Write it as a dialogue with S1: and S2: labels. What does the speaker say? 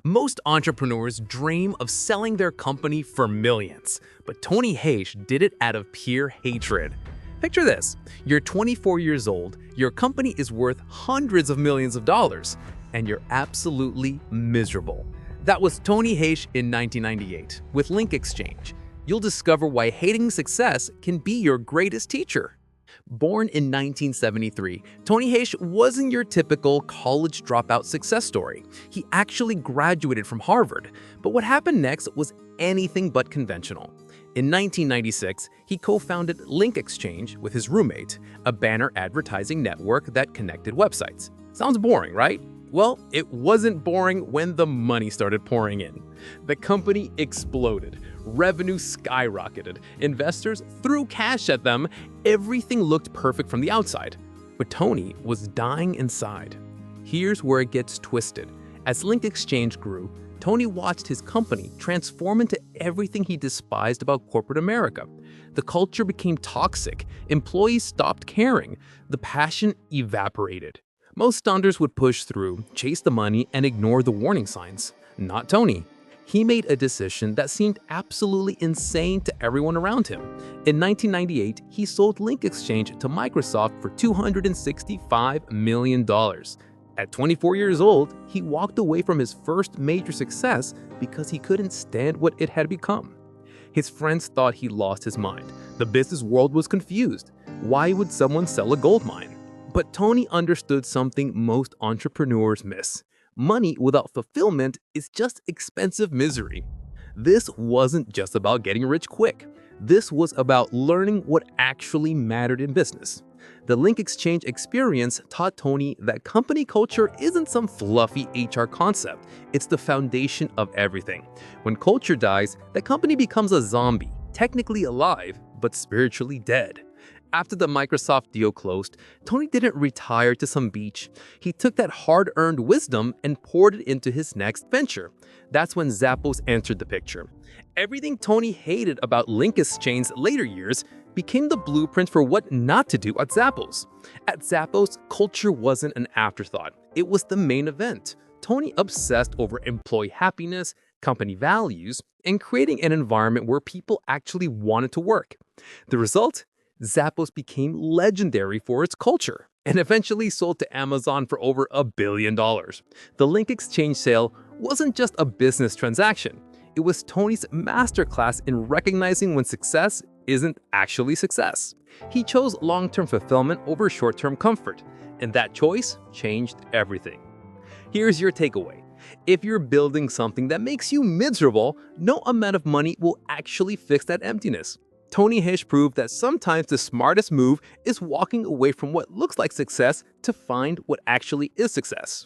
S1: Most entrepreneurs dream of selling their company for millions, but Tony Hsieh did it out of pure hatred. Picture this: you're 24 years old, your company is worth hundreds of millions of dollars, and you're absolutely miserable. That was Tony Hsieh in 1998 with LinkExchange. You'll discover why hating success can be your greatest teacher. Born in 1973, Tony Hsieh wasn't your typical college dropout success story. He actually graduated from Harvard, but what happened next was anything but conventional. In 1996, he co-founded LinkExchange with his roommate, a banner advertising network that connected websites. Sounds boring, right? Well, it wasn't boring when the money started pouring in. The company exploded. Revenue skyrocketed. Investors threw cash at them. Everything looked perfect from the outside. But Tony was dying inside. Here's where it gets twisted. As LinkExchange grew, Tony watched his company transform into everything he despised about corporate America. The culture became toxic. Employees stopped caring. The passion evaporated. Most founders would push through, chase the money, and ignore the warning signs. Not Tony. He made a decision that seemed absolutely insane to everyone around him. In 1998, he sold LinkExchange to Microsoft for $265 million. At 24 years old, he walked away from his first major success because he couldn't stand what it had become. His friends thought he lost his mind. The business world was confused. Why would someone sell a gold mine? But Tony understood something most entrepreneurs miss. Money without fulfillment is just expensive misery. This wasn't just about getting rich quick. This was about learning what actually mattered in business. The LinkExchange experience taught Tony that company culture isn't some fluffy HR concept. It's the foundation of everything. When culture dies, the company becomes a zombie, technically alive, but spiritually dead. After the Microsoft deal closed, Tony didn't retire to some beach. He took that hard-earned wisdom and poured it into his next venture. That's when Zappos entered the picture. Everything Tony hated about LinkExchange's later years became the blueprint for what not to do at Zappos. At Zappos, culture wasn't an afterthought. It was the main event. Tony obsessed over employee happiness, company values, and creating an environment where people actually wanted to work. The result? Zappos became legendary for its culture and eventually sold to Amazon for over $1 billion. The LinkExchange sale wasn't just a business transaction. It was Tony's masterclass in recognizing when success isn't actually success. He chose long-term fulfillment over short-term comfort, and that choice changed everything. Here's your takeaway. If you're building something that makes you miserable, no amount of money will actually fix that emptiness. Tony Hsieh proved that sometimes the smartest move is walking away from what looks like success to find what actually is success.